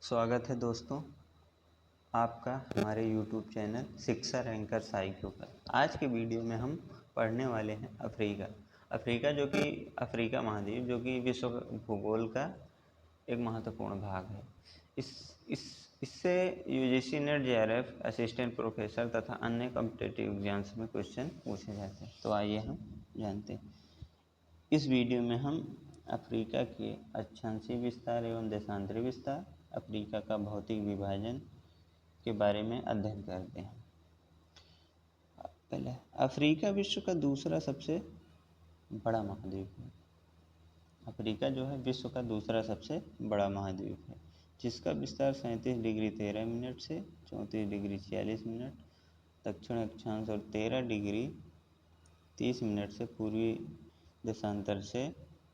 स्वागत है दोस्तों आपका हमारे YouTube चैनल शिक्षा रैंकर साइक्यू पर। आज के वीडियो में हम पढ़ने वाले हैं अफ्रीका जो कि अफ्रीका महाद्वीप जो कि विश्व भूगोल का एक महत्वपूर्ण भाग है। इससे UGC net JRF assistant professor तथा अन्य कॉम्पिटिटिव एग्जाम्स में क्वेश्चन पूछे जाते हैं। तो आइए हम जानते हैं। इस वीडियो में हम अफ्रीका के अक्षांशीय विस्तार एवं देशांतरी विस्तार, अफ्रीका का भौतिक विभाजन के बारे में अध्ययन करते हैं। पहले अफ्रीका विश्व का दूसरा सबसे बड़ा महाद्वीप है। अफ्रीका जो है विश्व का दूसरा सबसे बड़ा महाद्वीप है, जिसका विस्तार 37 डिग्री 13 मिनट से 34 डिग्री 46 मिनट दक्षिण अक्षांश और 13 डिग्री 30 मिनट से पूर्वी देशांतर से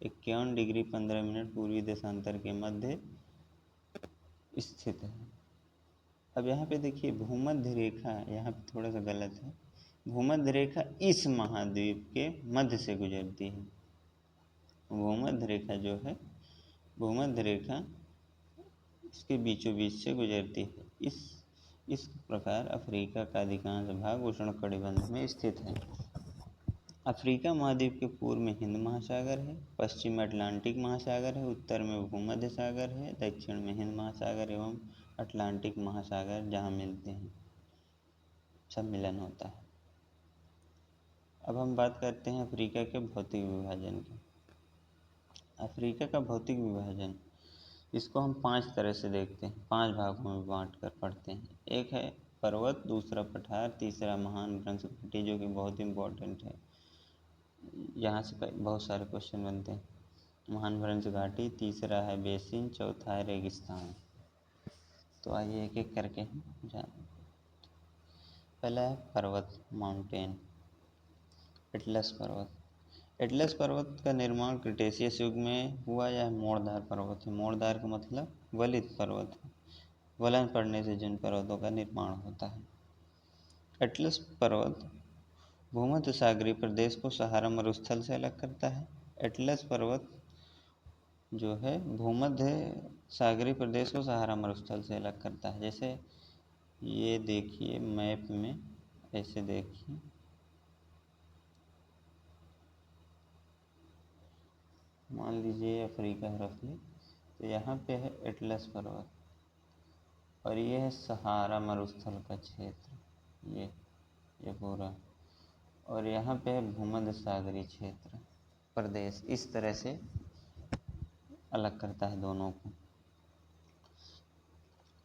51 डिग्री 15 मिनट पूर्वी देशांतर के मध्य स्थित है। अब यहाँ पे देखिए भूमध्य रेखा, यहाँ पे थोड़ा सा गलत है। भूमध्य रेखा इस महाद्वीप के मध्य से गुजरती है। भूमध्य रेखा जो है, भूमध्य रेखा इसके बीचों बीच से गुजरती है। इस प्रकार अफ्रीका का अधिकांश भाग उष्णकटिबंध में स्थित है। अफ्रीका महाद्वीप के पूर्व में हिंद महासागर है, पश्चिम में अटलांटिक महासागर है, उत्तर में भूमध्य सागर है, दक्षिण में हिंद महासागर एवं अटलांटिक महासागर जहाँ मिलते हैं, सम्मिलन होता है। अब हम बात करते हैं अफ्रीका के भौतिक विभाजन की। अफ्रीका का भौतिक विभाजन, इसको हम 5 तरह से देखते हैं, 5 भागों में बांट कर पढ़ते हैं। एक है पर्वत, दूसरा पठार, तीसरा महान भ्रंश घाटी जो कि बहुत इम्पोर्टेंट है, यहाँ से बहुत सारे क्वेश्चन बनते हैं। महान भ्रंश घाटी, तीसरा है बेसिन, चौथा है रेगिस्तान। तो आइए एक एक करके हम जानें। पहला है पर्वत, माउंटेन। एटलस पर्वत। एटलस पर्वत का निर्माण क्रिटेशियस युग में हुआ। यह मोड़दार पर्वत है। मोड़दार का मतलब वलित पर्वत है। वलन पड़ने से जिन पर्वतों का निर्माण होता है। एटलस पर्वत भूमध्य सागरीय प्रदेश को सहारा मरुस्थल से अलग करता है। एटलस पर्वत जो है भूमध्य सागरीय प्रदेश को सहारा मरुस्थल से अलग करता है। जैसे ये देखिए मैप में, ऐसे देखिए, मान लीजिए अफ्रीका रफली, तो यहाँ पे है एटलस पर्वत और ये है सहारा मरुस्थल का क्षेत्र, ये पूरा, और यहाँ पे है भूमध्य सागरीय क्षेत्र प्रदेश। इस तरह से अलग करता है दोनों को।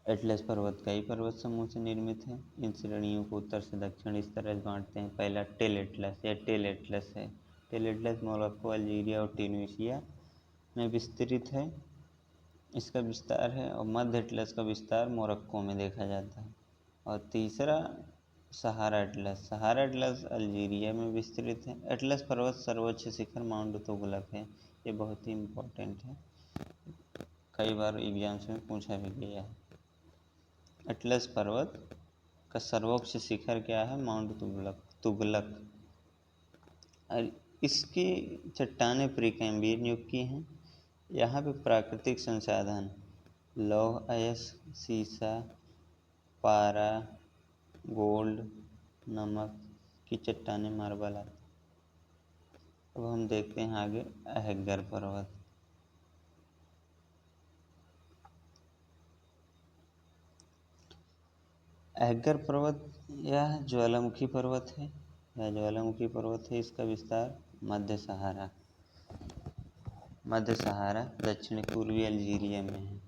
एटलस पर्वत कई पर्वत समूह से निर्मित है। इन श्रेणियों को उत्तर से दक्षिण इस तरह बांटते हैं। पहला टेल एटलस, यह टेल एटलस है। टेल एटलस मोरक्को, अल्जीरिया और ट्यूनीशिया में विस्तृत है, इसका विस्तार है। और मध्य एटलस का विस्तार मोरक्को में देखा जाता है। और तीसरा सहारा एटलस। सहारा एटलस अल्जीरिया में विस्तृत है। एटलस पर्वत सर्वोच्च शिखर माउंट तुगलक है। ये बहुत ही इम्पोर्टेंट है, कई बार एग्जाम्स में पूछा भी गया है। एटलस पर्वत का सर्वोच्च शिखर क्या है? माउंट तुगलक। और इसकी चट्टानें प्रीकैम्बियन युग की हैं। यहाँ पे प्राकृतिक संसाधन लौह अयस्क, सीसा, पारा, गोल्ड, नमक की चट्टानें, मार्बल आदि। अब हम देखते हैं आगे अहग्गर पर्वत। अहग्गर पर्वत यह ज्वालामुखी पर्वत है। इसका विस्तार मध्य सहारा दक्षिण पूर्वी अल्जीरिया में है।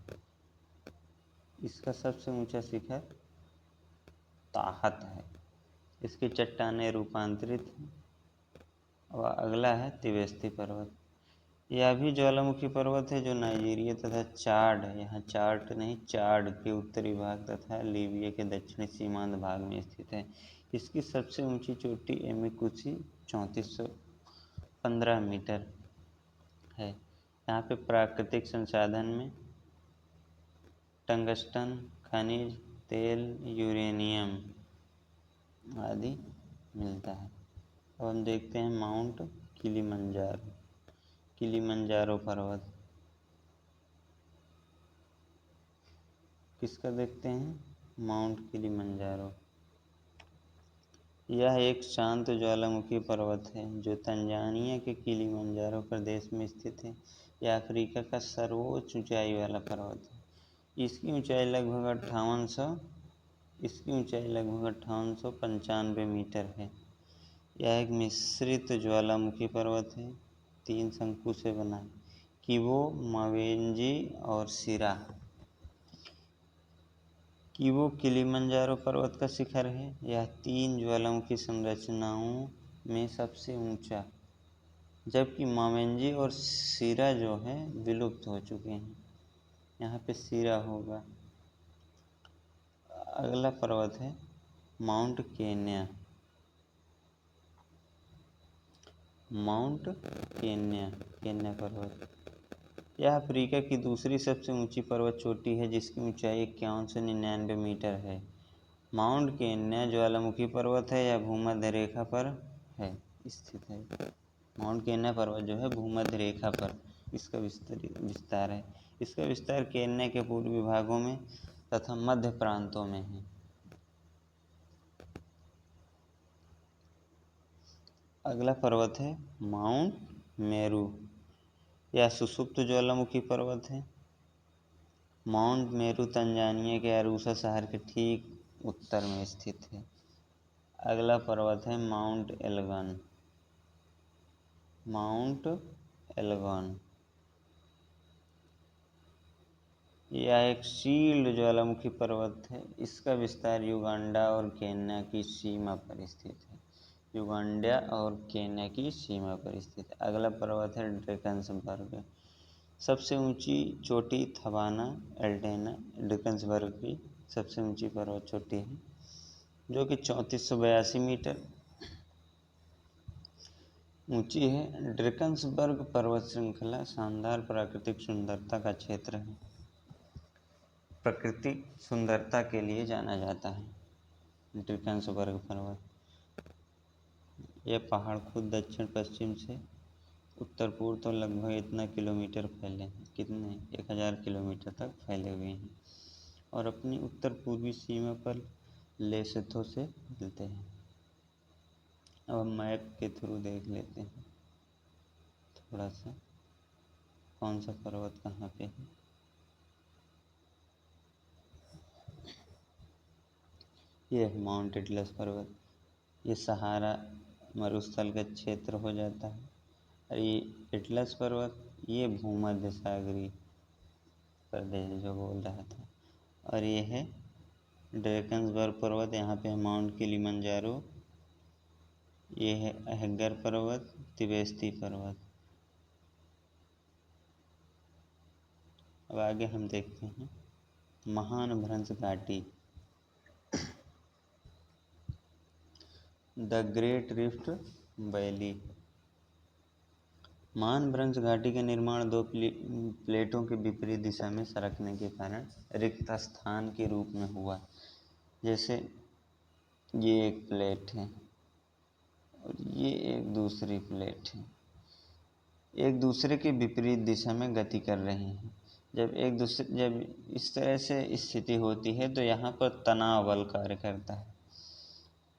इसका सबसे ऊंचा शिखर ताहत है। इसकी चट्टानें रूपांतरित हैं। और अगला है तिबेस्ती पर्वत। यह भी ज्वालामुखी पर्वत है जो नाइजीरिया तथा चाड, यहाँ चार्ट नहीं, चाड के उत्तरी भाग तथा लीबिया के दक्षिणी सीमांत भाग में स्थित है। इसकी सबसे ऊंची चोटी एमिकुची 3415 मीटर है। यहाँ पे प्राकृतिक संसाधन में टंगस्टन, खनिज तेल, यूरेनियम आदि मिलता है। अब हम देखते हैं माउंट किलिमंजारो पर्वत। किसका देखते हैं? Mount Kilimanjaro. यह एक शांत ज्वालामुखी पर्वत है जो तंजानिया के किलिमंजारो प्रदेश में स्थित है। यह अफ्रीका का सर्वोच्च ऊंचाई वाला पर्वत है। इसकी ऊंचाई लगभग 5895 मीटर है। यह एक मिश्रित ज्वालामुखी पर्वत है, 3 शंकु से बना है, किबो, मावेंजी और सिरा। किबो किलिमंजारो पर्वत का शिखर है। यह 3 ज्वालामुखी संरचनाओं में सबसे ऊंचा, जबकि मावेंजी और सिरा जो है विलुप्त हो चुके हैं। यहाँ पे सिरा होगा। अगला पर्वत है माउंट केन्या। केन्या पर्वत। यह अफ्रीका की दूसरी सबसे ऊंची पर्वत चोटी है जिसकी ऊंचाई 51 से 99 मीटर है। माउंट केन्या ज्वालामुखी पर्वत है। यह भूमध्य रेखा पर है स्थित है। माउंट केन्या पर्वत जो है भूमध्य रेखा पर इसका विस्तार है। इसका विस्तार केन्या के पूर्वी भागों में तथा मध्य प्रांतों में है। अगला पर्वत है माउंट मेरू। यह सुसुप्त ज्वालामुखी पर्वत है। माउंट मेरू तंजानिया के अरूसा शहर के ठीक उत्तर में स्थित है। अगला पर्वत है माउंट एल्गन। यह एक शील्ड ज्वालामुखी पर्वत है। इसका विस्तार युगांडा और केन्या की सीमा पर स्थित है। अगला पर्वत है ड्रेकन्सबर्ग। सबसे ऊंची चोटी थबाना एल्टेना ड्रेकन्सबर्ग की सबसे ऊंची पर्वत चोटी है जो कि 3482 मीटर ऊंची है। ड्रेकन्सबर्ग पर्वत श्रृंखला शानदार प्राकृतिक सुंदरता का क्षेत्र है। प्राकृतिक सुंदरता के लिए जाना जाता है ड्रेकन्सबर्ग पर्वत। यह पहाड़ खुद दक्षिण पश्चिम से उत्तर पूर्व तो लगभग इतना किलोमीटर फैले हैं। कितने? 1000 किलोमीटर तक फैले हुए हैं और अपनी उत्तर पूर्वी सीमा पर लेसोथो से मिलते हैं। अब हम मैप के थ्रू देख लेते हैं थोड़ा सा कौन सा पर्वत कहाँ पे है। ये है माउंट एटलस पर्वत। ये सहारा मरुस्थल का क्षेत्र हो जाता है। और ये एटलस पर्वत ये भूमध्य सागरीय प्रदेश जो बोल रहा था। और ये है ड्रेकन्सबर्ग पर्वत। यहाँ पे माउंट किलिमंजारो। ये है अहगर पर्वत, तिबेस्ती पर्वत। अब आगे हम देखते हैं महान भ्रंश घाटी, द ग्रेट रिफ्ट वैली। महान भ्रंश घाटी का निर्माण 2 प्लेटों के विपरीत दिशा में सरकने के कारण रिक्त स्थान के रूप में हुआ। जैसे ये एक प्लेट है और ये एक दूसरी प्लेट है, एक दूसरे के विपरीत दिशा में गति कर रहे हैं। जब इस तरह से स्थिति होती है तो यहाँ पर तनाव बल कार्य करता है।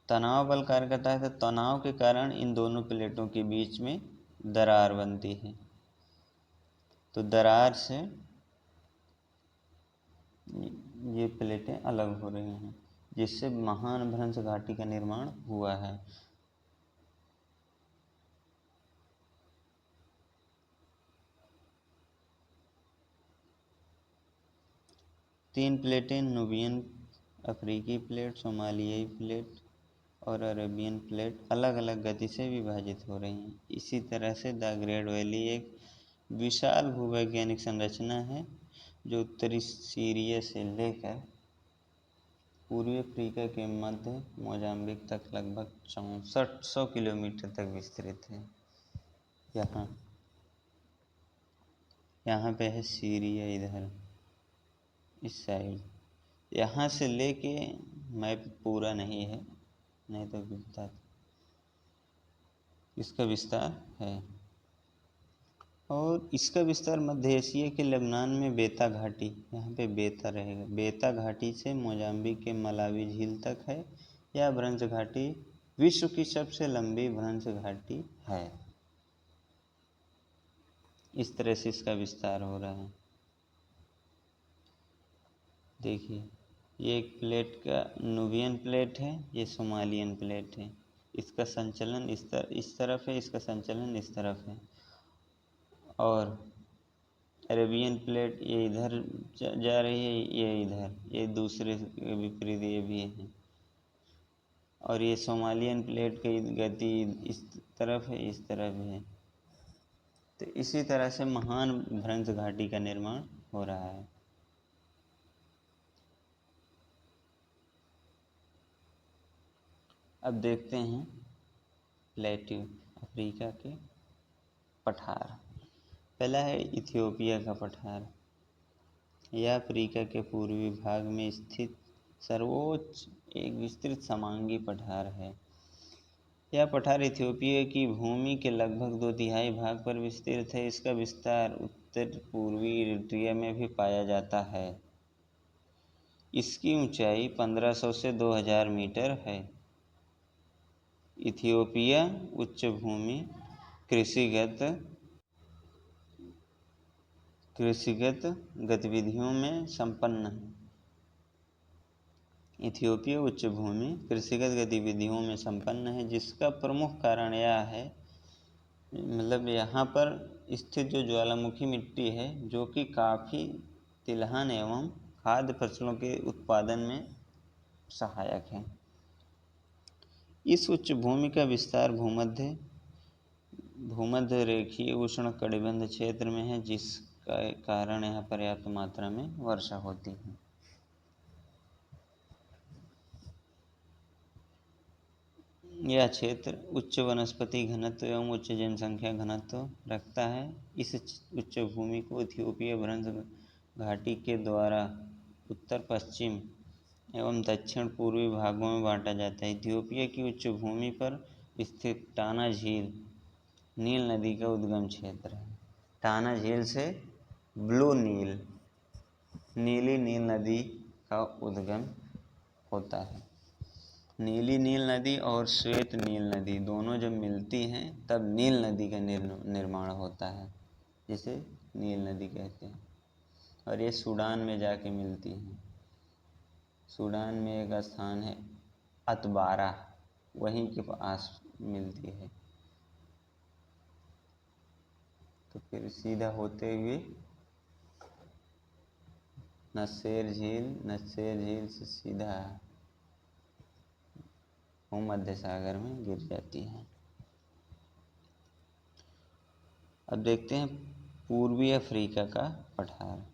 तो तनाव के कारण इन दोनों प्लेटों के बीच में दरार बनती है। तो दरार से ये प्लेटें अलग हो रही हैं जिससे महान भ्रंश घाटी का निर्माण हुआ है। तीन प्लेटें नुबियन, अफ्रीकी प्लेट, सोमालियाई प्लेट और अरेबियन प्लेट अलग अलग गति से विभाजित हो रही हैं। इसी तरह से द ग्रेट वैली एक विशाल भूवैज्ञानिक संरचना है जो उत्तरी सीरिया से लेकर पूर्वी अफ्रीका के मध्य मोजाम्बिक तक लगभग 6400 किलोमीटर तक विस्तृत है। यहाँ पे है सीरिया, इधर इस साइड। यहाँ से लेके मैप पूरा नहीं है, नहीं तो बता इसका विस्तार है। और इसका विस्तार मध्य एशिया के लेबनान में बेता घाटी, यहाँ पे बेता रहेगा, बेता घाटी से मोजाम्बिक के मलावी झील तक है। यह भ्रंश घाटी विश्व की सबसे लंबी भ्रंश घाटी है। इस तरह से इसका विस्तार हो रहा है। देखिए, ये एक प्लेट का नुबियन प्लेट है, ये सोमालियन प्लेट है। इसका संचलन इस तरफ है, इसका संचलन इस तरफ है। और अरेबियन प्लेट ये इधर जा रही है, ये इधर, ये दूसरे विपरीत ये भी है। और ये सोमालियन प्लेट की गति इस तरफ है, इस तरफ है। तो इसी तरह से महान भ्रंश घाटी का निर्माण हो रहा है। अब देखते हैं प्लेट्यू अफ्रीका के पठार। पहला है इथियोपिया का पठार। यह अफ्रीका के पूर्वी भाग में स्थित सर्वोच्च एक विस्तृत समांगी पठार है। यह पठार इथियोपिया की भूमि के लगभग 2/3 भाग पर विस्तृत है। इसका विस्तार उत्तर पूर्वी इरिट्रिया में भी पाया जाता है। इसकी ऊंचाई 1500 से 2000 मीटर है। इथियोपिया उच्चभूमि कृषिगत गतिविधियों में संपन्न है। इथियोपिया उच्चभूमि कृषिगत गतिविधियों में संपन्न है, जिसका प्रमुख कारण यह है, मतलब यहाँ पर स्थित जो ज्वालामुखी मिट्टी है, जो कि काफ़ी तिलहन एवं खाद्य फसलों के उत्पादन में सहायक है। इस उच्चभूमि का विस्तार भूमध्य रेखीय उष्णकटिबंध क्षेत्र में है, जिसका कारण यहाँ पर्याप्त मात्रा में वर्षा होती है। यह क्षेत्र उच्च वनस्पति घनत्व एवं उच्च जनसंख्या घनत्व रखता है। इस उच्च भूमि को इथियोपिया भ्रंश घाटी के द्वारा उत्तर पश्चिम एवं दक्षिण पूर्वी भागों में बांटा जाता है। इथियोपिया की उच्च भूमि पर स्थित टाना झील नील नदी का उद्गम क्षेत्र है। टाना झील से ब्लू नीली नील नदी का उद्गम होता है। नीली नील नदी और श्वेत नील नदी दोनों जब मिलती हैं तब नील नदी का निर्माण होता है, जिसे नील नदी कहते हैं। और ये सूडान में जाके मिलती हैं। सूडान में एक स्थान है अतबारा, वहीं के पास मिलती है। तो फिर सीधा होते हुए नस्सेर झील से सीधा भूमध्य सागर में गिर जाती है। अब देखते हैं पूर्वी अफ्रीका का पठार।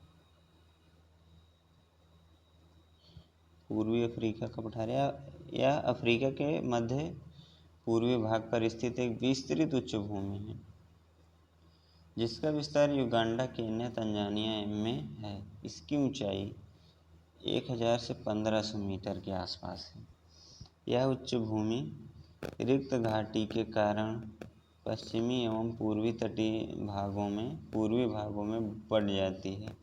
पूर्वी अफ्रीका का पठार यह अफ्रीका के मध्य पूर्वी भाग पर स्थित एक विस्तृत उच्च भूमि है, जिसका विस्तार युगांडा, केन्या, तंजानिया में है। इसकी ऊंचाई 1000 से 1500 मीटर के आसपास है। यह उच्च भूमि रिक्त घाटी के कारण पश्चिमी एवं पूर्वी तटीय पूर्वी भागों में बढ़ जाती है।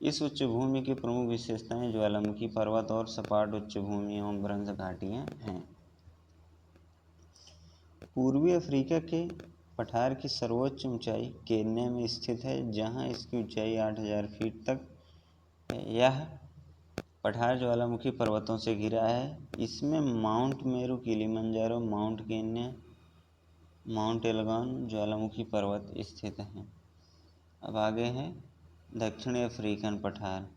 इस उच्च भूमि की प्रमुख विशेषताएं ज्वालामुखी पर्वत और सपाट उच्च भूमि एवं भ्रंश घाटियां हैं। पूर्वी अफ्रीका के पठार की सर्वोच्च ऊंचाई केन्या में स्थित है, जहां इसकी ऊंचाई 8000 फीट तक है। यह पठार ज्वालामुखी पर्वतों से घिरा है। इसमें mount Meru, Kilimanjaro, mount Kenya, mount Elgon ज्वालामुखी पर्वत स्थित हैं। अब आगे है दक्षिणी अफ्रीकन पठार।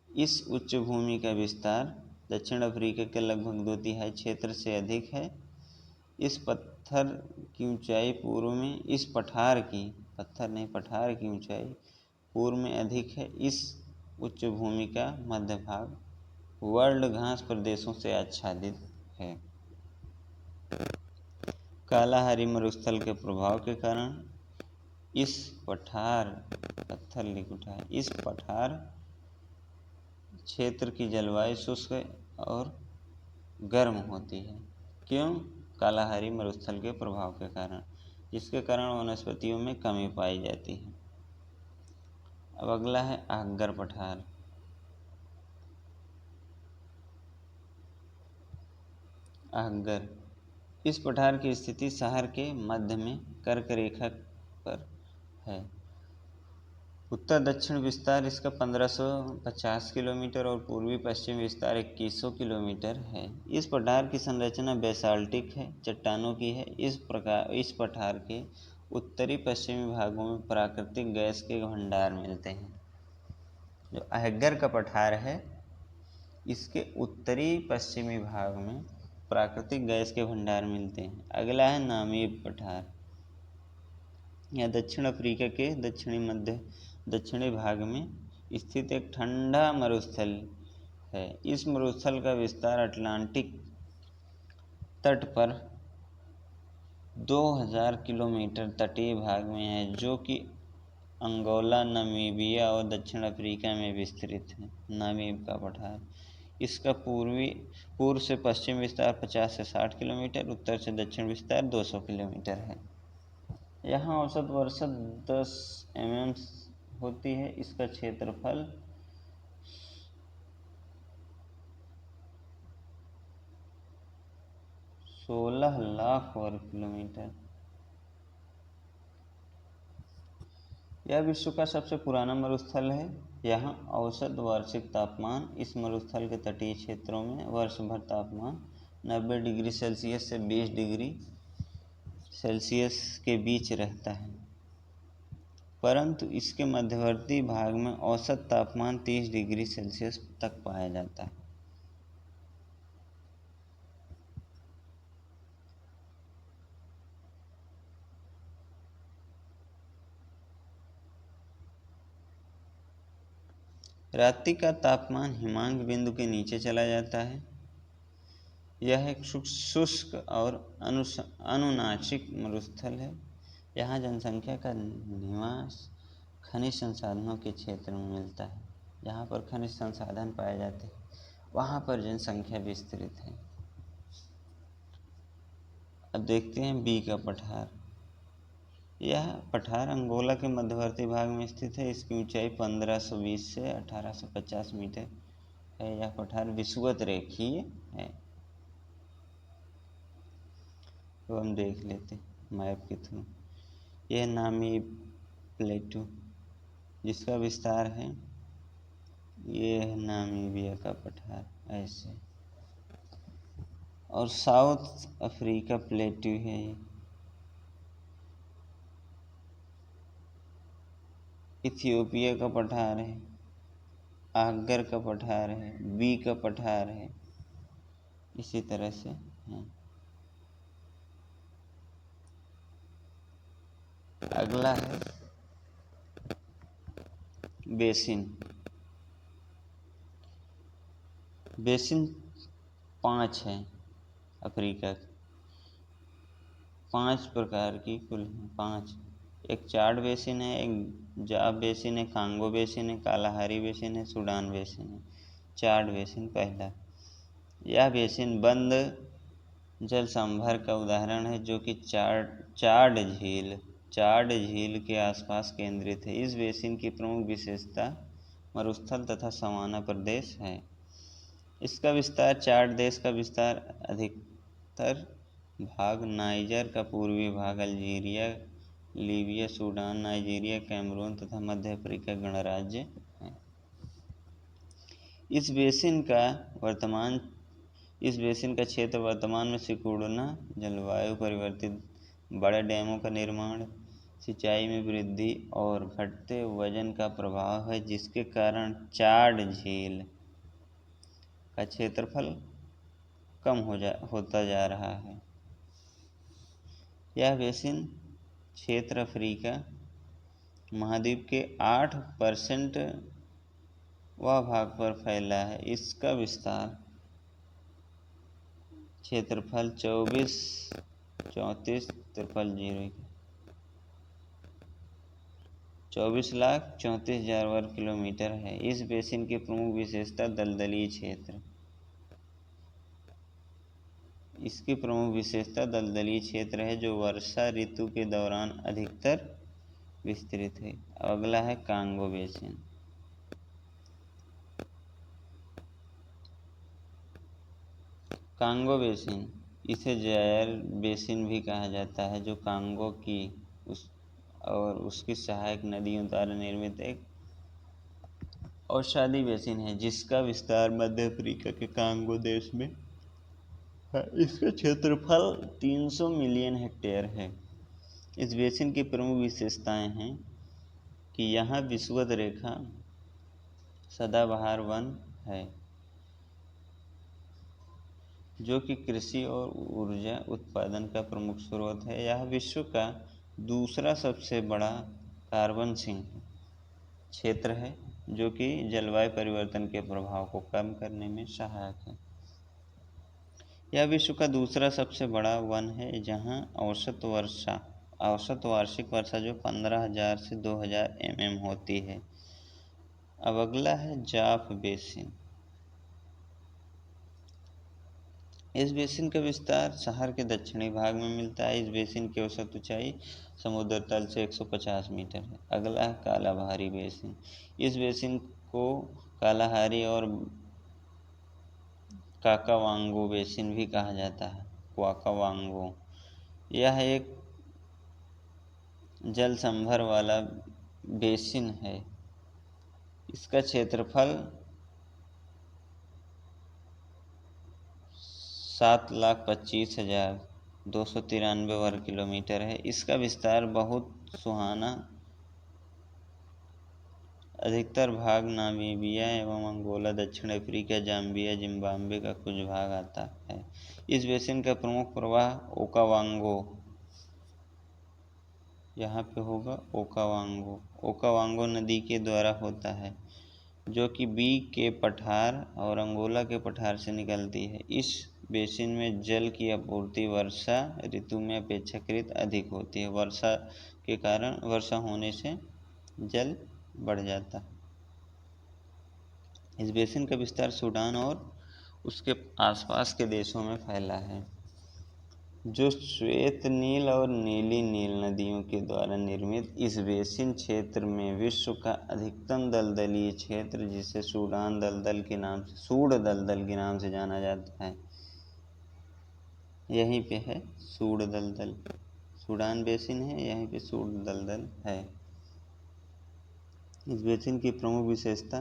इस उच्च भूमि का विस्तार दक्षिण अफ्रीका के लगभग 2/3 क्षेत्र से अधिक है। इस पठार की ऊंचाई पूर्व में अधिक है। इस उच्च भूमि का मध्य भाग वर्ल्ड घास प्रदेशों से आच्छादित है। कालाहारी मरुस्थल के प्रभाव के कारण इस पठार क्षेत्र की जलवायु शुष्क और गर्म होती है। क्यों? कालाहारी मरुस्थल के प्रभाव के कारण। जिसके कारण वनस्पतियों में कमी पाई जाती है। अब अगला है आहग्गर पठार। आहग्गर, इस पठार की स्थिति शहर के मध्य में कर्क रेखा पर है। उत्तर दक्षिण विस्तार इसका 1550 किलोमीटर और पूर्वी पश्चिम विस्तार 2100 किलोमीटर है। इस पठार की संरचना बेसाल्टिक है, चट्टानों की है। इस पठार के उत्तरी पश्चिमी भागों में प्राकृतिक गैस के भंडार मिलते हैं। जो आहग्गर का पठार है, इसके उत्तरी पश्चिमी भाग में प्राकृतिक गैस के भंडार मिलते हैं। अगला है नामीब पठार। यह दक्षिण अफ्रीका के दक्षिणी भाग में स्थित एक ठंडा मरुस्थल है। इस मरुस्थल का विस्तार अटलांटिक तट पर 2000 किलोमीटर तटीय भाग में है, जो कि अंगोला, नामीबिया और दक्षिण अफ्रीका में विस्तृत है। नामीब का पठार, इसका पूर्व से पश्चिम विस्तार 50 से 60 किलोमीटर, उत्तर से दक्षिण विस्तार 200 किलोमीटर है। यहाँ औसत वर्षा 10 mm होती है। इसका क्षेत्रफल 16 लाख वर्ग किलोमीटर। यह विश्व का सबसे पुराना मरुस्थल है। यहाँ औसत वार्षिक तापमान इस मरुस्थल के तटीय क्षेत्रों में वर्ष भर तापमान 90 डिग्री सेल्सियस से 20 डिग्री सेल्सियस के बीच रहता है, परंतु इसके मध्यवर्ती भाग में औसत तापमान 30 डिग्री सेल्सियस तक पाया जाता है। रात्रि का तापमान हिमांक बिंदु के नीचे चला जाता है। यह एक शुष्क और अनुनासिक मरुस्थल है। यहाँ जनसंख्या का निवास खनिज संसाधनों के क्षेत्र में मिलता है। जहाँ पर खनिज संसाधन पाए जाते हैं, वहाँ पर जनसंख्या विस्तृत है। अब देखते हैं बी का पठार। यह पठार अंगोला के मध्यवर्ती भाग में स्थित है। इसकी ऊंचाई 1520 से 1850 मीटर है। यह पठार विषुवत रेखीय है। तो हम देख लेते हैं मैप के थ्रू। यह नामीब प्लेटू, जिसका विस्तार है, ये है नामीबिया का पठार ऐसे, और साउथ अफ्रीका प्लेटू है ये। इथियोपिया का पठार है, आहग्गर का पठार है, बी का पठार है, इसी तरह से है। अगला है बेसिन। बेसिन 5 है अफ्रीका की, 5 प्रकार की कुल हैं, 5। एक चाड बेसिन है, एक जाब बेसिन है, कांगो बेसिन है, कालाहारी बेसिन है, सूडान बेसिन है। चाड बेसिन पहला। यह बेसिन बंद जल संभर का उदाहरण है, जो कि चाड झील के आसपास केंद्रित है। इस बेसिन की प्रमुख विशेषता मरुस्थल तथा सवाना प्रदेश है। इसका विस्तार चाड देश का विस्तार अधिकतर भाग, नाइजर का पूर्वी भाग, Algeria, Libya, Sudan, Nigeria, Cameroon तथा मध्य अफ्रीका गणराज्य है। इस बेसिन का क्षेत्र वर्तमान में सिकुड़ना, जलवायु परिवर्तित, बड़े डैमों का निर्माण, सिंचाई में वृद्धि और घटते वजन का प्रभाव है, जिसके कारण चाड झील का क्षेत्रफल कम होता जा रहा है। यह बेसिन क्षेत्र अफ्रीका महाद्वीप के 8% भाग पर फैला है। इसका विस्तार क्षेत्रफल 24,34,000 वर्ग किलोमीटर है। इस बेसिन की प्रमुख विशेषता दलदली क्षेत्र, इसकी प्रमुख विशेषता दलदली क्षेत्र है जो वर्षा ऋतु के दौरान अधिकतर विस्तृत है। अगला है कांगो बेसिन। कांगो बेसिन, इसे जायर बेसिन भी कहा जाता है, जो कांगो की और उसकी सहायक नदियों द्वारा निर्मित एक औषधि बेसिन है जिसका विस्तार मध्य अफ्रीका के कांगो देश में है। इसका क्षेत्रफल 300 मिलियन हेक्टेयर है। इस बेसिन की प्रमुख विशेषताएं हैं कि यहाँ विषुवत रेखा सदाबहार वन है जो कि कृषि और ऊर्जा उत्पादन का प्रमुख स्रोत है। यह विश्व का दूसरा सबसे बड़ा कार्बन सिंक क्षेत्र है जो कि जलवायु परिवर्तन के प्रभाव को कम करने में सहायक है। यह विश्व का दूसरा सबसे बड़ा वन है जहां औसत वार्षिक वर्षा जो 15,000 से 2,000 mm होती है। अब अगला है जाफ बेसिन। इस बेसिन का विस्तार शहर के दक्षिणी भाग में मिलता है। इस बेसिन की औसत ऊंचाई समुद्र तल से 150 मीटर है। अगला है कालाहारी बेसिन। इस बेसिन को कालाहारी और काकावांगो बेसिन भी कहा जाता है। काकावांगो यह एक जल संभर वाला बेसिन है। इसका क्षेत्रफल 7,25,293 वर्ग किलोमीटर है। इसका विस्तार बहुत सुहाना अधिकतर भाग नामीबिया एवं अंगोला, दक्षिण अफ्रीका, जाम्बिया, जिम्बाब्वे का कुछ भाग आता है। इस बेसिन का प्रमुख प्रवाह ओकावांगो, यहाँ पे होगा ओकावांगो नदी के द्वारा होता है जो कि बी के पठार और अंगोला के पठार से निकलती है। इस बेसिन में जल की आपूर्ति वर्षा ऋतु में अपेक्षाकृत अधिक होती है। वर्षा के कारण वर्षा होने से जल बढ़ जाता है। इस बेसिन का विस्तार सूडान और उसके आसपास के देशों में फैला है जो श्वेत नील और नीली नील नदियों के द्वारा निर्मित। इस बेसिन क्षेत्र में विश्व का अधिकतम दलदलीय क्षेत्र जिसे सूड दलदल के नाम से जाना जाता है, यहीं पे है सूड दलदल। सूडान बेसिन है, यहीं पे सूड दलदल है। इस बेसिन की प्रमुख विशेषता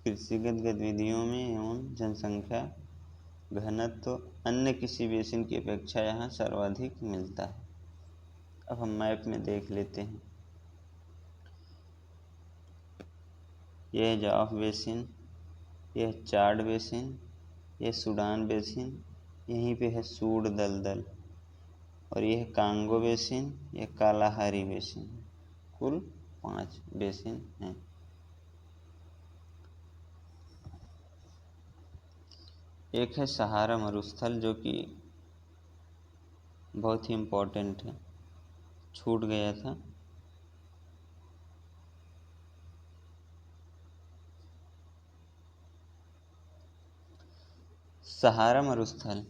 कृषिगत गतिविधियों में एवं जनसंख्या घनत्व अन्य किसी बेसिन की अपेक्षा यहाँ सर्वाधिक मिलता है। अब हम मैप में देख लेते हैं। यह है जाफ बेसिन, यह चाड बेसिन, यह सूडान बेसिन, यहीं पे है सूड दलदल, और यह कांगो बेसिन, यह कालाहारी बेसिन। कुल 5 बेसिन हैं। एक है सहारा मरुस्थल जो कि बहुत ही इम्पोर्टेंट है, छूट गया था। सहारा मरुस्थल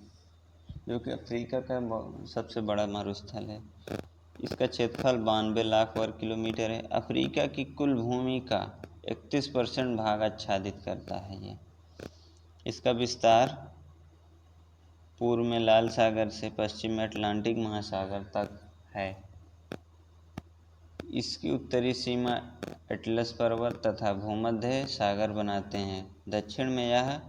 जो कि अफ्रीका का सबसे बड़ा मरुस्थल है। इसका क्षेत्रफल 92 लाख वर्ग किलोमीटर है। अफ्रीका की कुल भूमि का 31% भाग आच्छादित करता है ये। इसका विस्तार पूर्व में लाल सागर से पश्चिम में अटलांटिक महासागर तक है। इसकी उत्तरी सीमा एटलस पर्वत तथा भूमध्य सागर बनाते हैं। दक्षिण में यह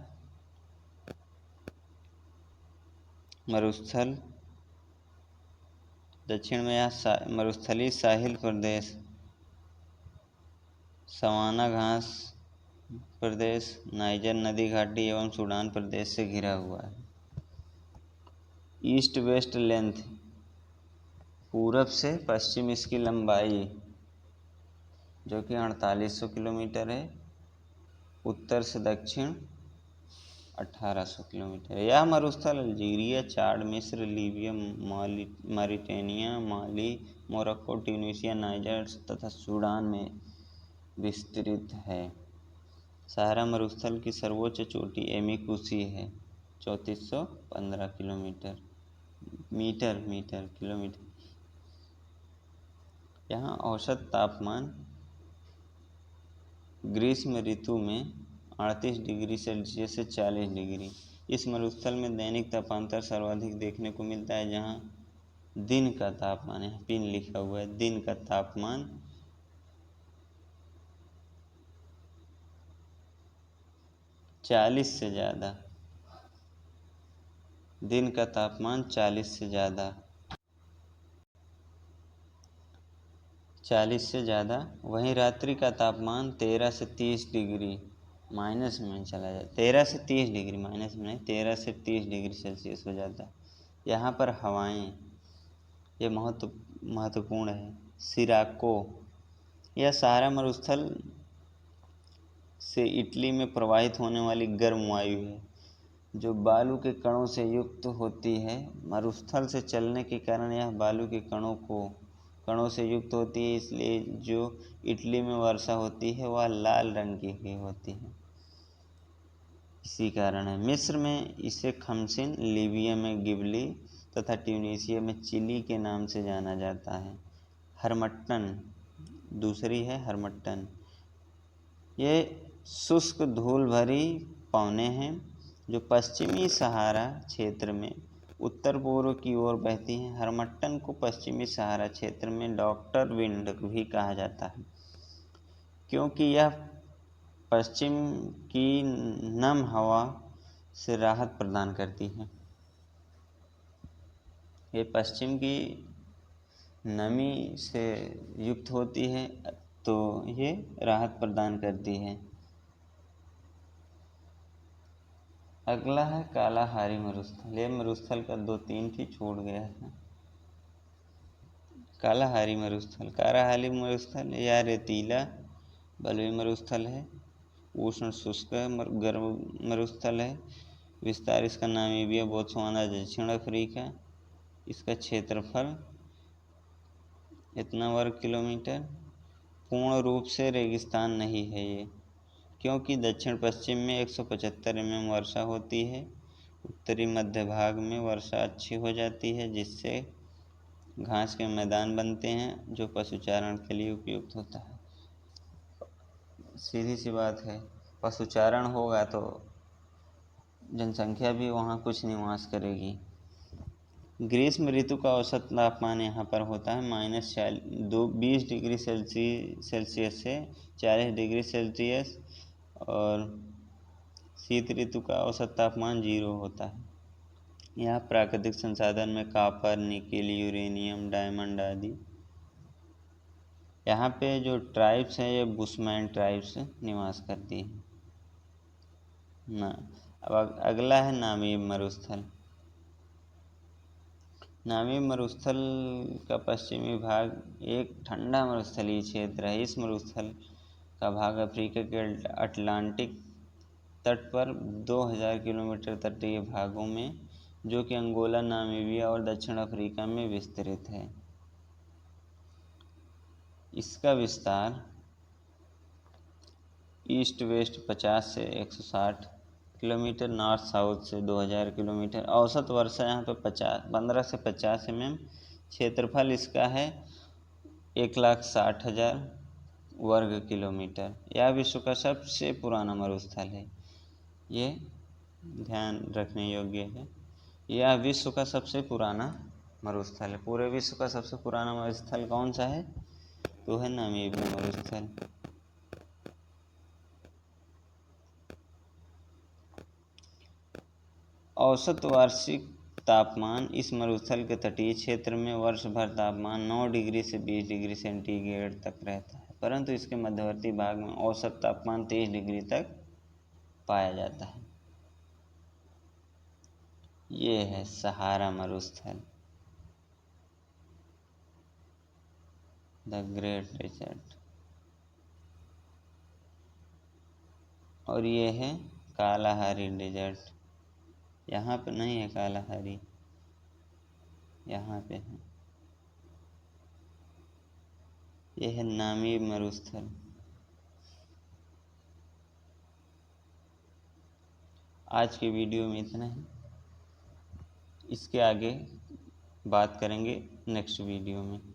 मरुस्थलीय साहिल प्रदेश, सवाना घास प्रदेश, नाइजर नदी घाटी एवं सूडान प्रदेश से घिरा हुआ है। ईस्ट वेस्ट लेंथ, पूरब से पश्चिम इसकी लंबाई जो कि 4800 किलोमीटर है। उत्तर से दक्षिण 1800 किलोमीटर है। यह मरुस्थल अल्जीरिया, चाड, मिस्र, लीबिया, मॉरिटेनिया, माली, मोरक्को, ट्यूनीशिया, नाइजर तथा सूडान में विस्तृत है। सहारा मरुस्थल की सर्वोच्च चोटी एमिकुसी है, 3415 किलोमीटर। Metre metre kilometre. यहाँ औसत तापमान ग्रीष्म ऋतु में 38 डिग्री सेल्सियस से 40 डिग्री। इस मरुस्थल में दैनिक तापांतर सर्वाधिक देखने को मिलता है, जहाँ दिन का तापमान, यहाँ पिन लिखा हुआ है, दिन का तापमान 40 से ज़्यादा, दिन का तापमान 40 से ज़्यादा, 40 से ज़्यादा। वहीं रात्रि का तापमान 13 से 30 डिग्री माइनस में चला जाता, 13 से 30 डिग्री, माइनस में नहीं, 13 से 30 डिग्री सेल्सियस हो जाता है। यहाँ पर हवाएं, ये महत्वपूर्ण है। सिराको, यह सहारा मरुस्थल से इटली में प्रवाहित होने वाली गर्म वायु है, जो बालू के कणों से युक्त होती है। मरुस्थल से चलने के कारण यह बालू के कणों से युक्त होती है, इसलिए जो इटली में वर्षा होती है वह लाल रंग की होती है, इसी कारण है। मिस्र में इसे खमसिन, लीबिया में गिबली तथा ट्यूनीशिया में चिली के नाम से जाना जाता है। हरमट्टन, दूसरी है हरमट्टन। ये शुष्क धूल भरी पवनें हैं जो पश्चिमी सहारा क्षेत्र में उत्तर पूर्व की ओर बहती हैं। हरमट्टन को पश्चिमी सहारा क्षेत्र में डॉक्टर विंड भी कहा जाता है, क्योंकि यह पश्चिम की नम हवा से राहत प्रदान करती है। ये पश्चिम की नमी से युक्त होती है, तो ये राहत प्रदान करती है। अगला है कालाहारी मरुस्थल। ये मरुस्थल का 2-3 ही छूट गया है। कालाहारी मरुस्थल या रेतीला बलुई मरुस्थल है। उष्ण शुष्क गर्म मरुस्थल है। विस्तार इसका नामीबिया, बोत्सवाना, दक्षिण अफ्रीका। इसका क्षेत्रफल इतना वर्ग किलोमीटर। पूर्ण रूप से रेगिस्तान नहीं है ये, क्योंकि दक्षिण पश्चिम में 175 mm वर्षा होती है। उत्तरी मध्य भाग में वर्षा अच्छी हो जाती है, जिससे घास के मैदान बनते हैं, जो पशुचारण के लिए उपयुक्त होता है। सीधी सी बात है, पशुचारण होगा तो जनसंख्या भी वहाँ कुछ निवास करेगी। ग्रीष्म ऋतु का औसत तापमान यहाँ पर होता है -20 डिग्री सेल्सियस से 40 डिग्री सेल्सियस, और शीत ऋतु का औसत तापमान 0 होता है। यहाँ प्राकृतिक संसाधन में कॉपर, निकेल, यूरेनियम, डायमंड आदि। यहाँ पे जो ट्राइब्स हैं ये बुशमैन ट्राइब्स निवास करती हैं ना। अब अगला है नामीब मरुस्थल। नामीब मरुस्थल का पश्चिमी भाग एक ठंडा मरुस्थलीय क्षेत्र है। इस मरुस्थल का भाग अफ्रीका के अटलांटिक तट पर 2000 किलोमीटर तटीय भागों में, जो कि अंगोला, नामीबिया और दक्षिण अफ्रीका में विस्तृत है। इसका विस्तार ईस्ट वेस्ट 50 से 160 किलोमीटर, नॉर्थ साउथ से 2000 किलोमीटर। औसत वर्षा यहाँ पे 15 से 50 mm। क्षेत्रफल इसका है 1,60,000 वर्ग किलोमीटर। यह विश्व का सबसे पुराना मरुस्थल है, ये ध्यान रखने योग्य है। यह विश्व का सबसे पुराना मरुस्थल है। पूरे विश्व का सबसे पुराना मरुस्थल कौन सा है? तो है नामीबिया मरुस्थल। औसत वार्षिक तापमान इस मरुस्थल के तटीय क्षेत्र में वर्ष भर तापमान 9 डिग्री से 20 डिग्री सेंटीग्रेड तक रहता है, परंतु इसके मध्यवर्ती भाग में औसत तापमान 23 डिग्री तक पाया जाता है। ये है सहारा मरुस्थल, द ग्रेट डेजर्ट। और ये है कालाहारी डेजर्ट। यहाँ पे नहीं है कालाहारी, यहाँ पे है। यह है नामीब मरुस्थल। आज के वीडियो में इतना ही। इसके आगे बात करेंगे नेक्स्ट वीडियो में।